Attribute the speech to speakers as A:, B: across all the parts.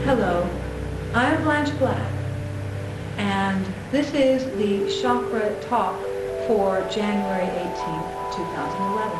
A: Hello, I'm Blanche Blacke, and this is the Chakra Talk for January 18th, 2011.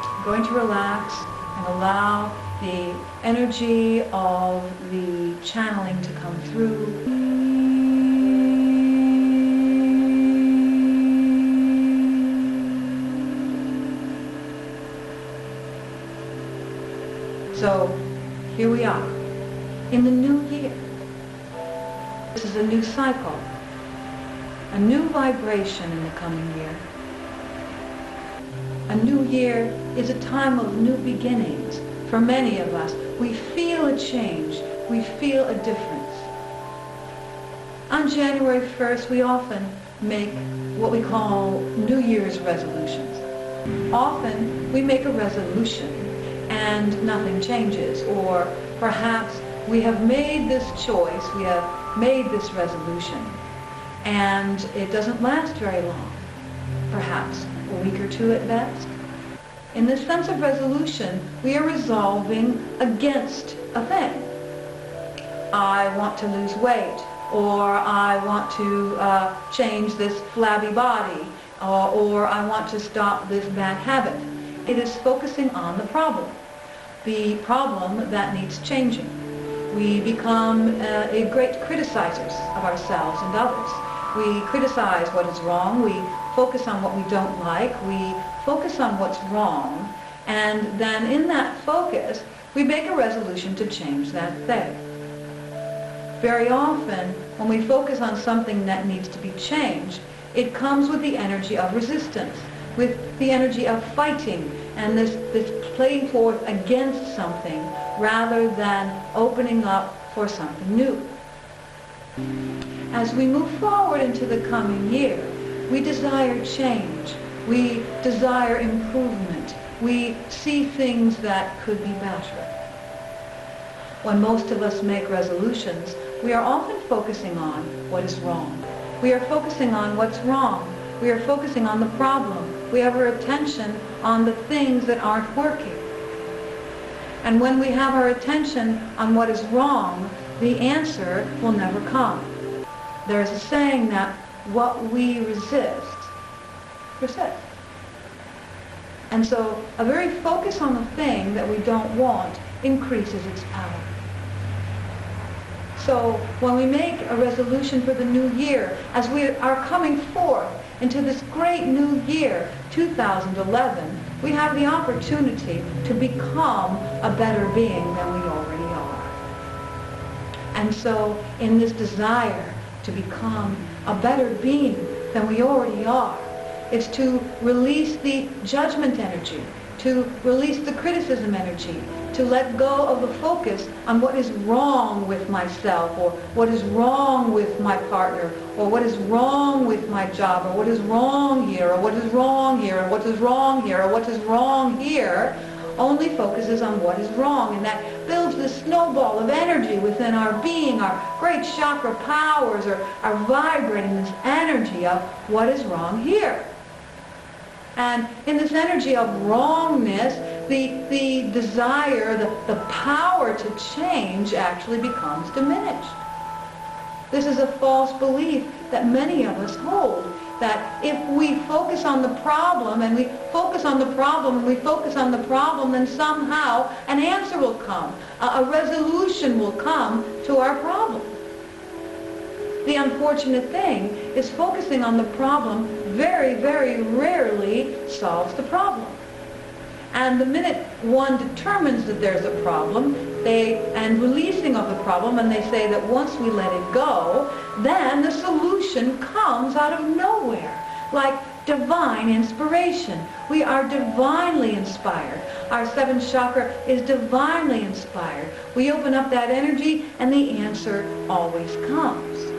A: I'm going to relax and allow the energy of the channeling to come through. So, here we are, in the new year. This is a new cycle, a new vibration in the coming year. A new year is a time of new beginnings. For many of us, we feel a change, we feel a difference. On January 1st, we often make what we call New Year's resolutions. Often, we make a resolution and nothing changes, or perhaps we have made this choice, we have made this resolution, and it doesn't last very long, perhaps a week or two at best. In this sense of resolution, we are resolving against a thing. I want to lose weight, or I want to change this flabby body, or I want to stop this bad habit. It is focusing on the problem that needs changing. We become great criticizers of ourselves and others. We criticize what is wrong, we focus on what we don't like, we focus on what's wrong, and then in that focus, we make a resolution to change that thing. Very often, when we focus on something that needs to be changed, it comes with the energy of resistance, with the energy of fighting, and this playing forth against something rather than opening up for something new. As we move forward into the coming year, we desire change, we desire improvement, we see things that could be better. When most of us make resolutions, we are often focusing on what is wrong. We are focusing on what's wrong. We are focusing on the problem. We have our attention on the things that aren't working. And when we have our attention on what is wrong, the answer will never come. There is a saying that what we resist, persists. And so a very focus on the thing that we don't want increases its power. So when we make a resolution for the new year, as we are coming forth into this great new year, 2011, we have the opportunity to become a better being than we already are. And so in this desire to become a better being than we already are, it's to release the judgment energy, to release the criticism energy, to let go of the focus on what is wrong with myself, or what is wrong with my partner, or what is wrong with my job, or what is wrong here, or what is wrong here, or what is wrong here, or what is wrong here, only focuses on what is wrong. And that builds this snowball of energy within our being. Our great chakra powers are vibrating this energy of what is wrong here. And in this energy of wrongness, the desire, the power to change actually becomes diminished. This is a false belief that many of us hold, that if we focus on the problem, and we focus on the problem, and we focus on the problem, then somehow an answer will come, a resolution will come to our problem. The unfortunate thing is focusing on the problem very, very rarely solves the problem. And the minute one determines that there's a problem, and releasing of the problem, and they say that once we let it go, then the solution comes out of nowhere, like divine inspiration. We are divinely inspired. Our seventh chakra is divinely inspired. We open up that energy, and the answer always comes.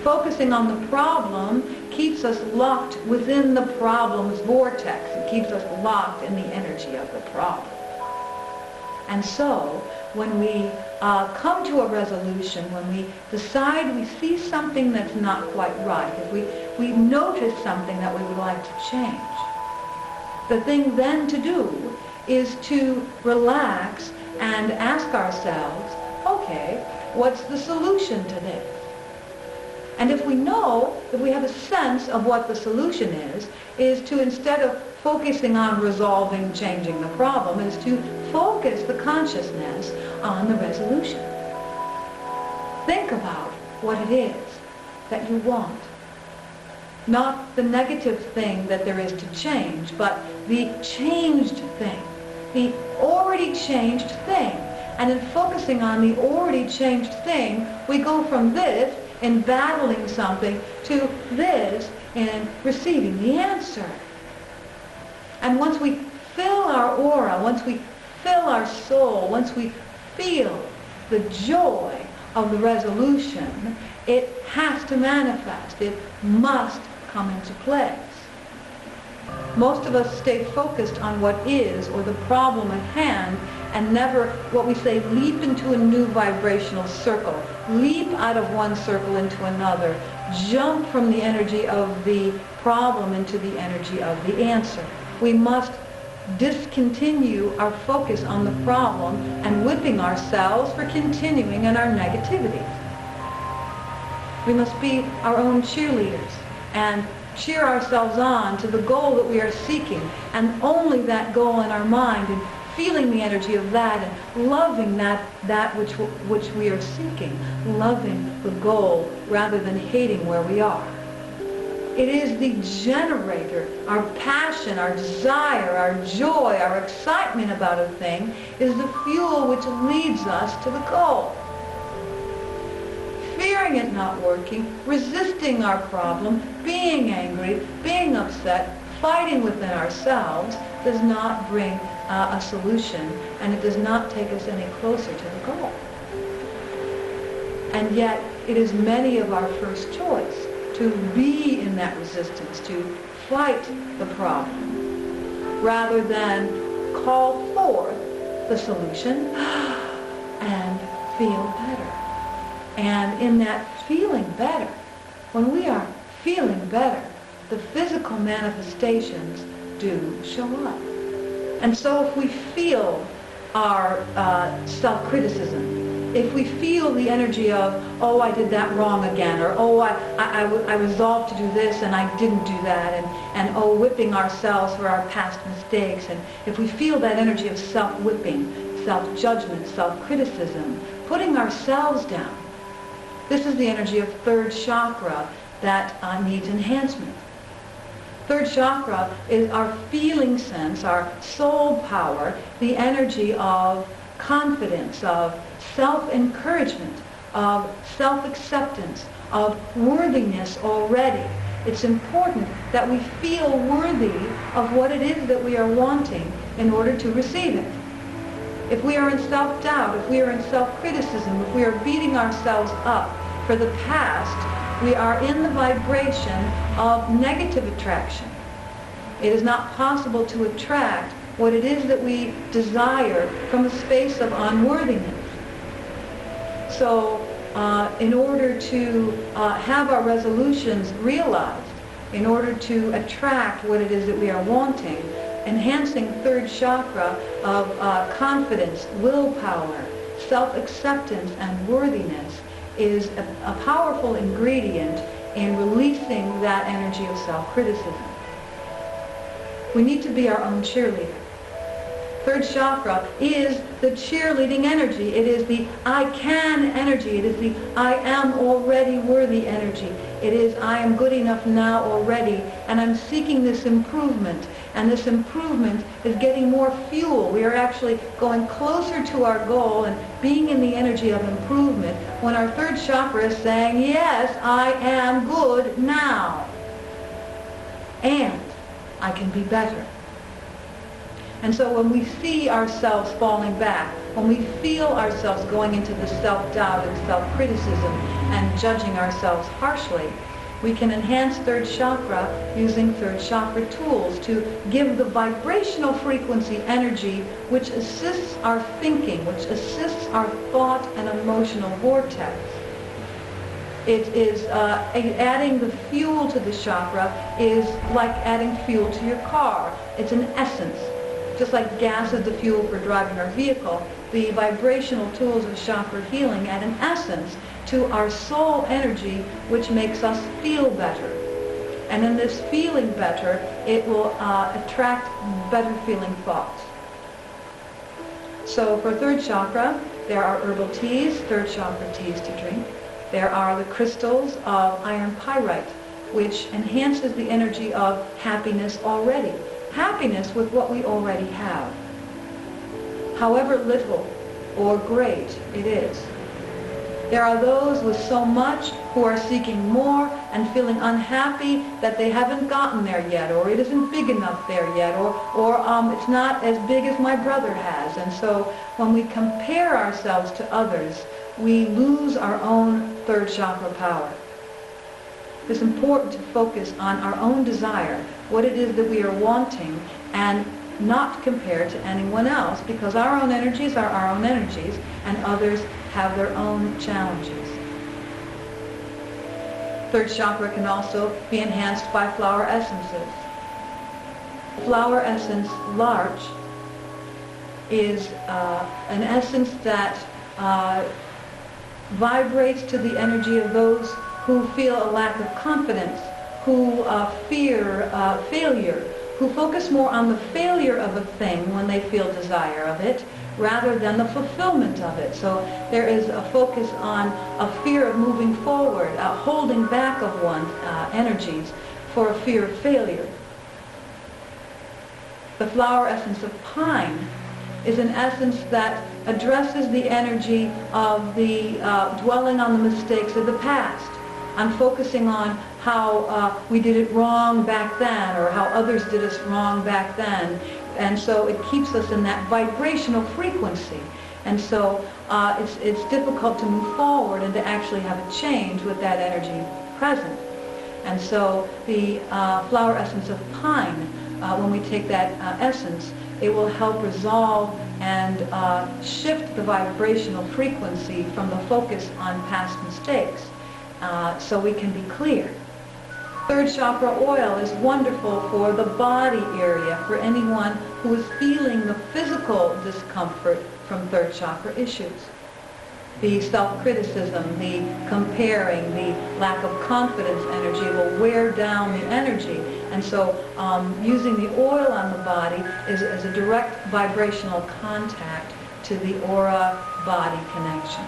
A: Focusing on the problem keeps us locked within the problem's vortex. It keeps us locked in the energy of the problem. And so, when we come to a resolution, when we decide we see something that's not quite right, if we notice something that we would like to change, the thing then to do is to relax and ask ourselves, okay, what's the solution to this? And if we know, if we have a sense of what the solution is to, instead of focusing on resolving, changing the problem, is to focus the consciousness on the resolution. Think about what it is that you want. Not the negative thing that there is to change, but the changed thing, the already changed thing. And in focusing on the already changed thing, we go from this in battling something to this in receiving the answer. And once we fill our aura, once we fill our soul, once we feel the joy of the resolution, it has to manifest. It must come into place. Most of us stay focused on what is, or the problem at hand, and never, what we say, leap into a new vibrational circle. Leap out of one circle into another. Jump from the energy of the problem into the energy of the answer. We must discontinue our focus on the problem and whipping ourselves for continuing in our negativity. We must be our own cheerleaders and cheer ourselves on to the goal that we are seeking, and only that goal in our mind, and feeling the energy of that and loving that which we are seeking, loving the goal rather than hating where we are. It is the generator, our passion, our desire, our joy, our excitement about a thing is the fuel which leads us to the goal. Fearing it not working, resisting our problem, being angry, being upset, fighting within ourselves does not bring a solution, and it does not take us any closer to the goal. And yet it is many of our first choice to be in that resistance, to fight the problem, rather than call forth the solution and feel better. And in that feeling better, when we are feeling better, the physical manifestations do show up. And so if we feel our self-criticism, if we feel the energy of, oh, I did that wrong again, or oh, I resolved to do this and I didn't do that, and oh, whipping ourselves for our past mistakes, and if we feel that energy of self-whipping, self-judgment, self-criticism, putting ourselves down, this is the energy of third chakra that needs enhancement. Third chakra is our feeling sense, our soul power, the energy of confidence, of self-encouragement, of self-acceptance, of worthiness already. It's important that we feel worthy of what it is that we are wanting in order to receive it. If we are in self-doubt, if we are in self-criticism, if we are beating ourselves up for the past, we are in the vibration of negative attraction. It is not possible to attract what it is that we desire from a space of unworthiness. So in order to have our resolutions realized, in order to attract what it is that we are wanting, enhancing third chakra of confidence, willpower, self-acceptance, and worthiness is a powerful ingredient in releasing that energy of self-criticism. We need to be our own cheerleader. Third chakra is the cheerleading energy. It is the I can energy. It is the I am already worthy energy. It is I am good enough now already, and I'm seeking this improvement. And this improvement is getting more fuel. We are actually going closer to our goal and being in the energy of improvement when our third chakra is saying, yes, I am good now. And I can be better. And so when we see ourselves falling back, when we feel ourselves going into the self-doubt and self-criticism and judging ourselves harshly, we can enhance third chakra using third chakra tools to give the vibrational frequency energy which assists our thinking, which assists our thought and emotional vortex. It is adding the fuel to the chakra is like adding fuel to your car. It's an essence. just like gas is the fuel for driving our vehicle, the vibrational tools of chakra healing add an essence to our soul energy, which makes us feel better. And in this feeling better, it will attract better feeling thoughts. So for third chakra, there are herbal teas, third chakra teas to drink. There are the crystals of iron pyrite, which enhances the energy of happiness already. Happiness with what we already have, however little or great it is. There are those with so much who are seeking more and feeling unhappy that they haven't gotten there yet, or it isn't big enough there yet, or it's not as big as my brother has. And so when we compare ourselves to others, we lose our own third chakra power. It's important to focus on our own desire, what it is that we are wanting, and not compare to anyone else, because our own energies are our own energies, and others have their own challenges. Third chakra can also be enhanced by flower essences. Flower essence larch is an essence that vibrates to the energy of those who feel a lack of confidence, who fear failure, who focus more on the failure of a thing when they feel desire of it, rather than the fulfillment of it. So there is a focus on a fear of moving forward, holding back of one's energies for a fear of failure. The flower essence of pine is an essence that addresses the energy of the dwelling on the mistakes of the past. I'm focusing on how we did it wrong back then, or how others did us wrong back then. And so it keeps us in that vibrational frequency. And so it's difficult to move forward and to actually have a change with that energy present. And so the flower essence of pine, when we take that essence, it will help resolve and shift the vibrational frequency from the focus on past mistakes, so we can be clear. Third chakra oil is wonderful for the body area, for anyone who is feeling the physical discomfort from third chakra issues. The self-criticism, the comparing, the lack of confidence energy will wear down the energy. And so using the oil on the body is a direct vibrational contact to the aura-body connection.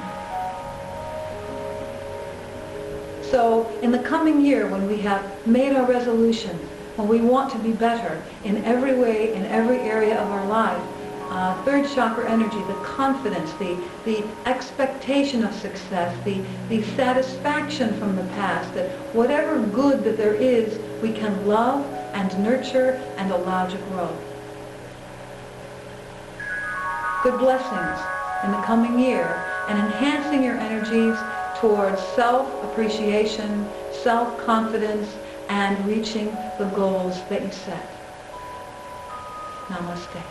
A: So in the coming year, when we have made our resolution, when we want to be better in every way, in every area of our life, third chakra energy, the confidence, the expectation of success, the satisfaction from the past, that whatever good that there is, we can love and nurture and allow to grow. Good blessings in the coming year, and enhancing your energies towards self-appreciation, self-confidence, and reaching the goals that you set. Namaste.